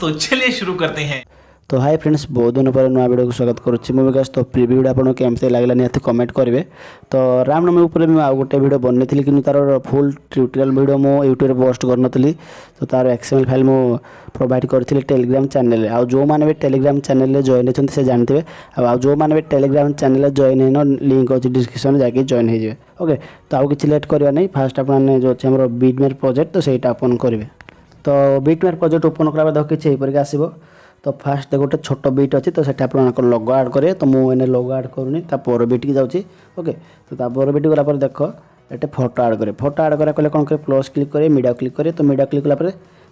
तो चलिए शुरू करते हैं। तो हाय फ्रेंड्स, बहुत दिन पर नुआ वीडियो को स्वागत करुच्ची मुझे विकास। तो प्रिव्यू आपको केमती लगला निहाती कमेंट करेंगे। तो रामनवमी उपर मुझे आउ गोटे वीडियो बनई कि तार फुल ट्यूटोरियल वीडियो मो यूट्यूब पोस्ट करनी। तो तार एक्सएमएल फाइल मु प्रोवाइड करी टेलीग्राम चैनल। आउ जो मैंने भी टेलीग्राम चैनल जॉइन होती से जानते आ जो मैंने भी टेलीग्राम चैनल जॉइन होना लिंक अच्छी डिस्क्रिप्शन जाके जॉइन हो। ओके, तो आउ कि लेट करवा नहीं, फास्ट आपने जो अच्छे आम बिटमेयर प्रोजेक्ट तो सहीटा ओपन करेंगे। तो बिटमेयर प्रोजेक्ट ओपन कला देख किसी यहीपर आसो। तो फास्ट गोटे छोट बीट अच्छी तो सेटा आप लोगो आड करेंगे। तो मुझे लोगो आड करूनी पर बीट की जाऊँगी। ओके, तो पर बीट गला देख ये फोटो आड करें। फोटो आड करा कौन करें, प्लस क्लिक करें, मीडिया क्लिक करें। तो मीडिया क्लिक कला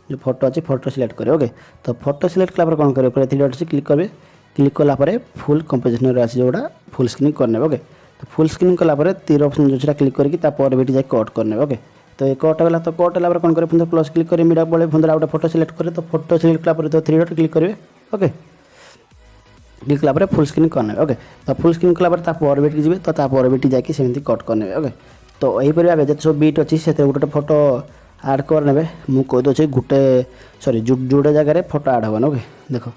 जो फोटो अच्छी फोटो सिलेक्ट करें। ओके, तो फोटो सिलेक्ट कला कौन करें, थ्री डॉट से क्लिक करेंगे। क्लिक कला फुल कंपोजिशन आस जोड़ा फुल स्क्रीन करने। ओके, तो फुल स्क्रीन कला तीर ऑप्शन जो क्लिक करके बीट जाए कट करने। ओके, तो ये कट है तो कट है कौन करें, प्लस क्लिक करें, मीडिया पड़े फिर गोटे फोटो सिलेक्ट करें। तो फोटो सिलेक्ट कला तो थ्री डॉट क्लिक करेंगे। ओके, क्लिक कला फुल स्क्रीन करने। ओके, तो फुल स्क्रीन कला पर बीट की जी तो पर बीट जाकि सेमती कट करने। ओके, तो यहीपर भाव जो सब बीट अच्छी से गोटे फोटो आड करने। मुझे कहीदे गोटे सॉरी जोड़े जगह फोटो आड हेन। ओके, देख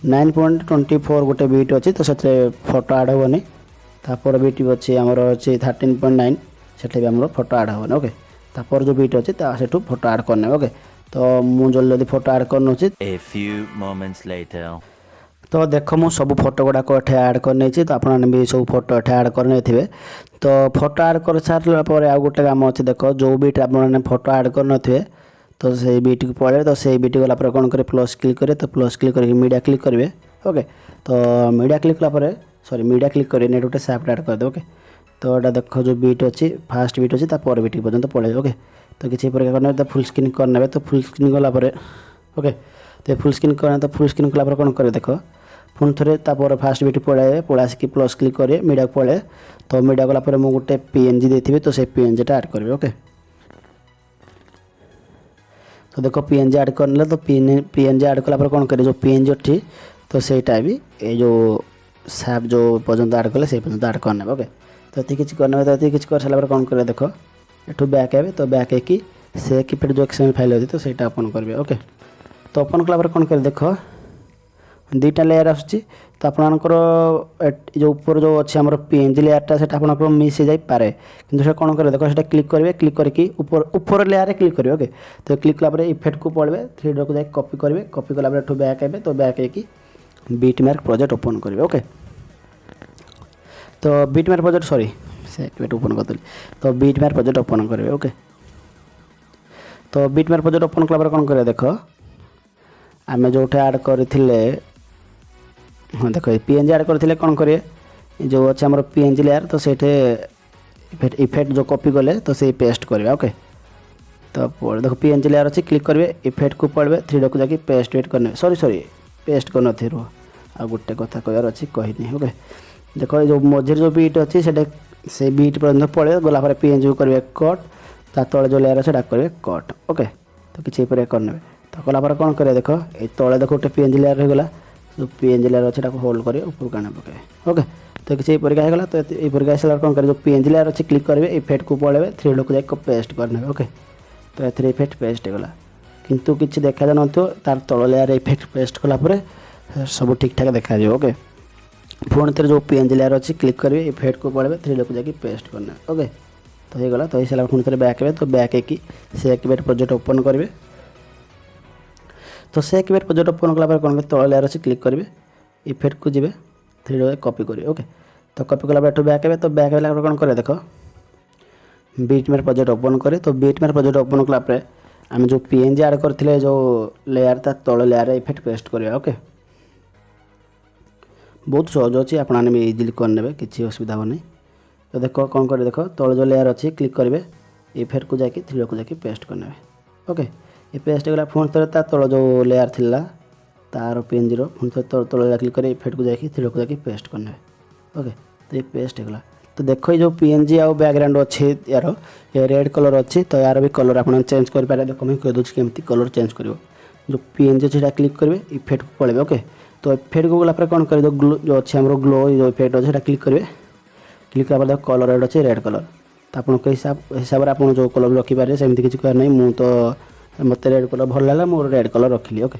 9.24 गोटे बीट अच्छी तो से फोटो आड हेनी। तापर बीट भी अच्छी आमर अच्छी 13.9 से आम फोटो आड हेन। ओके, तापर जो बीट अच्छी से फोटो आड करने। ओके, तो मुझे जल्दी जल्दी फोटो आड करने। तो देख मु सब फोटो गुड़ाक एठे आड करने। तो आपने भी सब फोटो एठे आड करने थे। तो फोटो आड कर सारापर आउ गोटे काम अच्छे, देख जो बीट आपने फोटो आड करने तो से बीट को पड़े। तो से बीट गला कौन करें, प्लस क्लिक करें। तो प्लस क्लिक करके मीडिया क्लिक करेंगे। ओके, तो मीडिया क्लिक कला सॉरी मीडिया क्लिक करें नेट गोटे सैप आड कर दे। ओके, तो यहाँ देख जो बीट अच्छी फास्ट बीट अच्छी पर बीट पर्यटन पड़े। ओके, तो किसी प्रकार करने तो फुल स्क्रीन करने। तो फुल स्क्रीन गला ओके, तो फुल स्क्रीन करना। तो फुल स्क्रीन कला कौन करें, देख पुणी थे फास्ट बीट पड़े पड़ा आसिक प्लस क्लिक करें, मीडिया पड़े। तो मीडिया गला मुझे गोटे पीएनजी देती तो से पीएनजी टा आड करेंगे। ओके, तो देख पीएनजी आड करने। तो पीएनजी आड कला कौन करें, जो पीएनजी अच्छी तो सहीटा भी ये जो सैप जो पर्यटन आड कले से पर्यटन आड करने। ओके, तो ये किसी करने। तो ये किसी कर सारा कौन करें, देख एठू बैक आए। तो बैक है से कीपैड जो एक्सएमएल फाइल होती तो सहीटा ओपन करेंगे। ओके, तो ओपन कला कौन करें, देख दुईटा लेयर आसूँ। तो आपणकर जो ऊपर जो अच्छे आम पीएनजी लेयरटा से आप मिस हो जाए कि कौन करें, देख से क्लिक करेंगे। क्लिक करके ऊपर लेयर क्लिक करेंगे। ओके, तो क्लिक कला इफेक्ट को पड़े थ्री डॉट को जाए कॉपी करेंगे। कॉपी कला बैक आए। तो बैक है बिटमैप प्रोजेक्ट ओपन करेंगे। ओके, तो बिटमैप प्रोजेक्ट सॉरी से ओपन कर। तो बिटमैप प्रोजेक्ट ओपन करेंगे। ओके, तो बिटमैप प्रोजेक्ट ओपन कला कौन करें, देख आम जो आड करते हाँ देख पीएनजी आड करते कौन करें, जो अच्छे आम पीएनजी लेयर तो से इफेक्ट जो कॉपी कले तो से पेस्ट करेंगे। ओके, तो देख पीएनजी लेयर अच्छी क्लिक करेंगे, इफेक्ट को पड़े थ्री डॉट को जाकि पेस्ट वेट करने। सॉरी पेस्ट करन थे रुह आ गोटे कथा कहर अच्छी कहनी। ओके, देख जो मझे जो बीट अच्छी से बीट पर्यटन पड़े गला पीएनजी को करेंगे कट। ता तले जो लेयर अच्छे करेंगे कट। ओके, तो किसी करने। तो कला कौन करें, देख ये तले देख गोटे पीएनजी लेयर रहीगला। जो पीएनजी लेयर अच्छे होल्ड करेंगे ऊपर काने पकाए। ओके, तो किसी होगा। तो यहीपर आसा कौन करें, जो पीएनजी लेयर अच्छे क्लिक करेंगे, इफेक्ट को पड़े थ्री डॉट को जाए पेस्ट करने। ओके, तो ये इफेक्ट पेस्ट होगा किंतु किसी देखा जान तार तल लेयर इफेक्ट पेस्ट कला सब ठीक ठाक देखा। ओके, पुणी थे जो पीएनजी लेयर अच्छी क्लिक करेंगे, इफेक्ट को पड़े थ्री डॉट को जाए पेस्ट करने। ओके, तो ये गला। तो ये सारा पुणी थे बैक है। तो बैक है से एक्टिवेट प्रोजेक्ट ओपन करेंगे। तो से एक्टिवेट प्रोजेक्ट ओपन कला कौन करें, तल लेयर अच्छी क्लिक करेंगे, इफेक्ट को जी थ्री डॉट कॉपी करेंगे। ओके, तो कॉपी कला बैक है। तो बैक है कौन करें, देख बिटमैप प्रोजेक्ट ओपन करें। तो बिटमैप प्रोजेक्ट ओपन कला आम जो पीएनजी आड करते जो लेयर तल लेयर इफेक्ट पेस्ट करेंगे। ओके, बहुत सहज अच्छी आपने भी इजिली करने किसी असुविधा हो नहीं। तो देख कौन करें, देख तल जो लेयर अच्छी क्लिक करेंगे, इफेक्ट को जाकि थ्री डॉट को जाकि पेस्ट करने। ओके, ये पेस्ट होगा। पुणी थे तल जो लेयर थिला तार पीएनजी पुणी थे तल क्लिक कर इफेक्ट को जाकि थ्री डॉट को जाकि पेस्ट करने। ओके, तो ये पेस्ट होगा। तो देख जो पीएनजी आउ बैकग्राउंड अच्छे यार ये रेड कलर अच्छी। तो यार भी कलर आप चेंज करेंगे। देख मुझे कहीदे केमती कलर चेंज कर। जो पीएनजी अच्छे क्लिक करेंगे, इफेक्ट को पड़े। ओके, तो इफेक्ट को गला कौन करें, जो ग्लो जो अच्छे आम ग्लो जो इफेक्ट अच्छे क्लिक करेंगे। क्लिक कला कलर रेड अच्छे रेड कलर। तो आप हिसाब से आप जो कलर रखिपारे सेमती किसी कह नहीं। मु तो मत रेड कलर भल लगा मोर रेड कलर रखिली। ओके,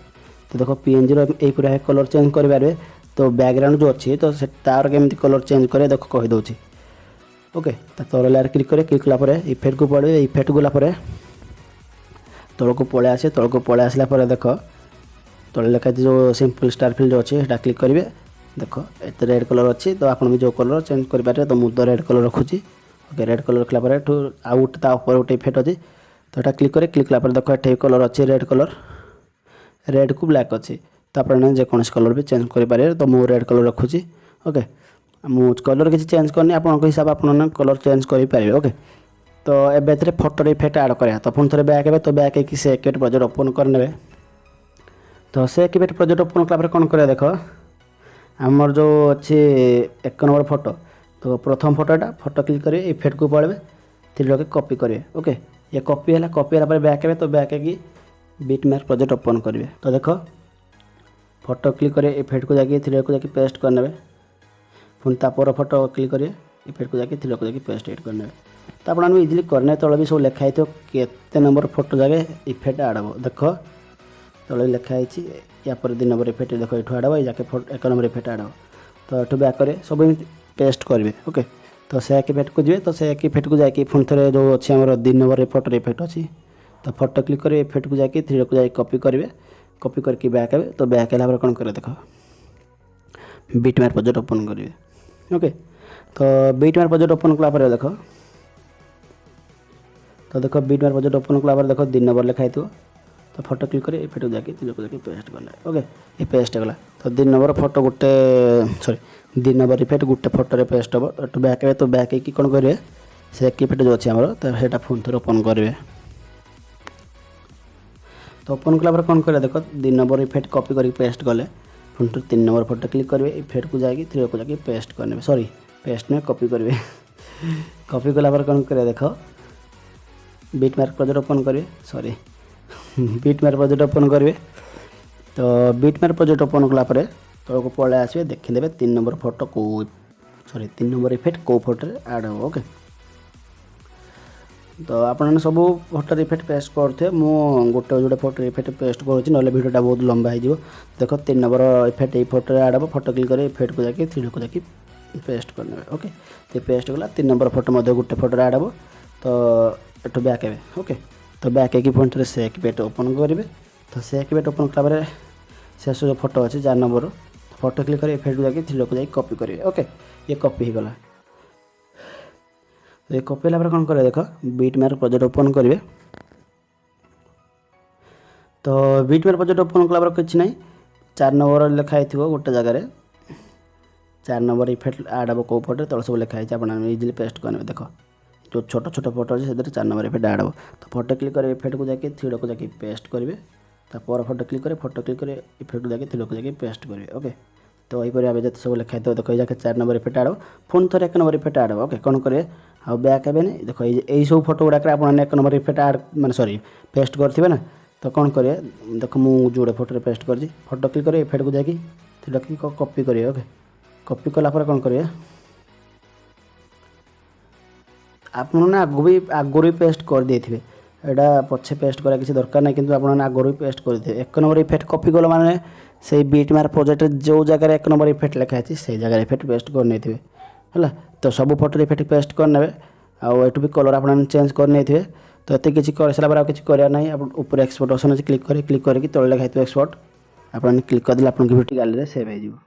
तो देख पीएनजी रे कलर चेंज करें। तो बैकग्राउंड जो अच्छी तो से तार केमती कलर चेंज करे देख कहीदे। ओके तो तल लेयर क्लिक करे, क्लिक कलापर इफेक्ट को पड़े, इफेक्ट गलापर तल को पलि आसे, तल को पलि आसला देख तले लिखा जो सिंपल स्टार फिल जो अच्छे क्लिक करेंगे। देख ये रेड कलर अच्छी तो आप भी जो कलर चेंज करेंगे। तो मुझे रेड कलर रखुच्छी। ओके रेड कलर रखला आउ गोटे इफेक्ट अच्छी तो यहाँ क्लिक करे, क्लिक कलापर देख ये कलर अच्छे रेड कलर, रेड को ब्लैक अच्छी तो आप जेकोसी कलर भी चेंज करेंगे। तो मुझे रेड कलर रखुच्छी। ओके मुझे कलर किसी चेंज करनी आप हिसाब आप कलर चेंज करेंगे। ओके तो एबे फोटो इफेक्ट ऐड करा तो पुणी थे बैक तो बैक है से एक्टिवेट प्रोजेक्ट ओपन करने। तो से एक्टिवेट प्रोजेक्ट ओपन कलापर कौन करें देख आमर जो अच्छे 1 नंबर फोटो तो प्रथम फोटोटा फोटो क्लिक करेंगे, इफेक्ट को पड़े थ्री कॉपी करेंगे। ओके ये कॉपी है, कॉपी है बैक है तो बैक है कि बिटमैप प्रोजेक्ट ओपन करेंगे। तो देख फोटो क्लिक करें, इफेक्ट को जाकि थ्री को जाकि पेस्ट करने, पुणी तापर फोटो क्लिक करेंगे, इफेक्ट को जाकि थ्री को जाकि पेस्ट एड करने। तो आप इजिली करने तल भी सब लिखाई केते नंबर फोटो जगह इफेक्ट आड हम। देख तले लिखाई या 2 नंबर इफेक्ट देख ये आड हम, जाके 1 नंबर इफेक्ट आड हम। तो ये बैक करें सब पेस्ट करेंगे। ओके तो से इफेक्ट को जी तो से इफेक्ट को जाकि पुणी थे जो अच्छे आम 2 नंबर फोटो इफेक्ट अच्छी तो फोटो क्लिक करें, इफेक्ट को जाकि थ्री को जाकि कॉपी करेंगे, कॉपी करके बैक है तो बैक है कौन करें देख बिटमैप प्रोजेक्ट ओपन करेंगे। ओके तो बिटमैप प्रोजेक्ट ओपन कलापर देख तो देख बिटमैप प्रोजेक्ट ओपन कलापर देख 2 नंबर लिखाई तो फोटो क्लिक करें, इफेक्ट को जाकि थ्री को जाकि पेस्ट करना। ओके ये पेस्ट होगा तो 2 नंबर फोटो गोटे सॉरी 2 नंबर इफेक्ट गोटे फोटो पेस्ट हम। तो बैक है तो बैक है कौन करेंगे से इफेक्ट जो अच्छे आमर तो सेटा पुणी थे ओपन करेंगे। तो ओपन कलापर कौन करें देख 2 नंबर इफेक्ट कॉपी करके पेस्ट कले पुणी 3 नंबर फोटो क्लिक करेंगे, इफेक्ट को जाकि थ्री को जाकि पेस्ट करने, सॉरी पेस्ट में कॉपी करेंगे। कॉपी कलापर कौन करें देख बिटमैप प्रोजेक्ट ओपन करेंगे, सॉरी बिटमैप प्रोजेक्ट ओपन करेंगे। तो बिटमैप प्रोजेक्ट ओपन कलापर तल को पलि आसवे देखीदे 3 नंबर फोटो को सॉरी 3 नंबर इफेक्ट कौ फोटो ऐड हम। ओके तो आप सब फोटो इफेक्ट पेस्ट करते मु गोटे जोटे फोटो इफेक्ट पेस्ट करुँच ना वीडियोटा बहुत लंबा हो। देख 3 नंबर इफेक्ट ये फोटो ऐड हम, फोटो क्लिक करें, इफेक्ट को जाकि थ्री को जाकि पेस्ट करने। ओके तो पेस्ट गला 3 नंबर फोटो गोटे फोटो ऐड हम। तो ये बैक है। ओके तो बैक है कि पुणी से इफेक्ट ओपन करेंगे। तो से इफेक्ट ओपन कला शेष जो फोटो अच्छे 4 नंबर फोटो क्लिक करें, इफेक्ट को जाकि थ्री को जाकि कॉपी करेंगे। ओके ये कॉपी हो गला। तो ये कॉपी है कौन करें देख बिटमैप प्रोजेक्ट ओपन करेंगे। तो बिटमैप प्रोजेक्ट ओपन कला किसी ना 4 नंबर लिखाई गोटे जगार 4 नंबर इफेक्ट ऐड हम कौ फोटो तल सब लिखाई आप इजिली पेस्ट करेंगे। देख जो छोट छोट फोटो अच्छे से 4 नंबर इफेक्ट ऐड हम। तो फोटो क्लिक करें, इफेक्ट को जाकि थ्री को जाकि पेस्ट करेंगे, तापर फोटो क्लिक करें, फोटो क्लिक करें, इफेक्ट को जाकि थ्री को जाकि पेस्ट करेंगे। ओके तो यहीपर आम जो सब लिखाई देख जाके 4 नंबर इफेक्ट ऐड हम, पुणी थे 1 नंबर इफेक्ट ऐड हम। ओके कौन करें आ बैक है देख यही सब फोटो गुड़ाक आप 1 नंबर इफेक्ट ऐड माने सॉरी पेस्ट करेंगे ना। तो कौन करें देख मुझे जोड़े फोटो पेस्ट कर फोटो क्लिक करें, इफेक्ट को जाकि थ्री कॉपी करेंगे। ओके कॉपी कलापर कौन करें आप आगु भी पेस्ट कर देते यहाँ पछे पेस्ट करा किसी दरकार नहीं, किंतु आप आगु भी पेस्ट कर दे 1 नंबर इफेक्ट कॉपी कल माने से बिटमैप प्रोजेक्ट जो जगह 1 नंबर इफेक्ट लिखाई से जगह इफेक्ट पेस्ट कर नहीं है। तो सब फोटो इफेक्ट पेस्ट करने आठ भी कलर आप चेंज कर नहीं। तो ये किसी कर सारा किसी करना ऊपर एक्सपोर्ट ऑप्शन अच्छे क्लिक करें, क्लिक करके तले लिखाई एक्सपोर्ट आप क्लिक करदे आप वीडियो गैलरी सेव हो।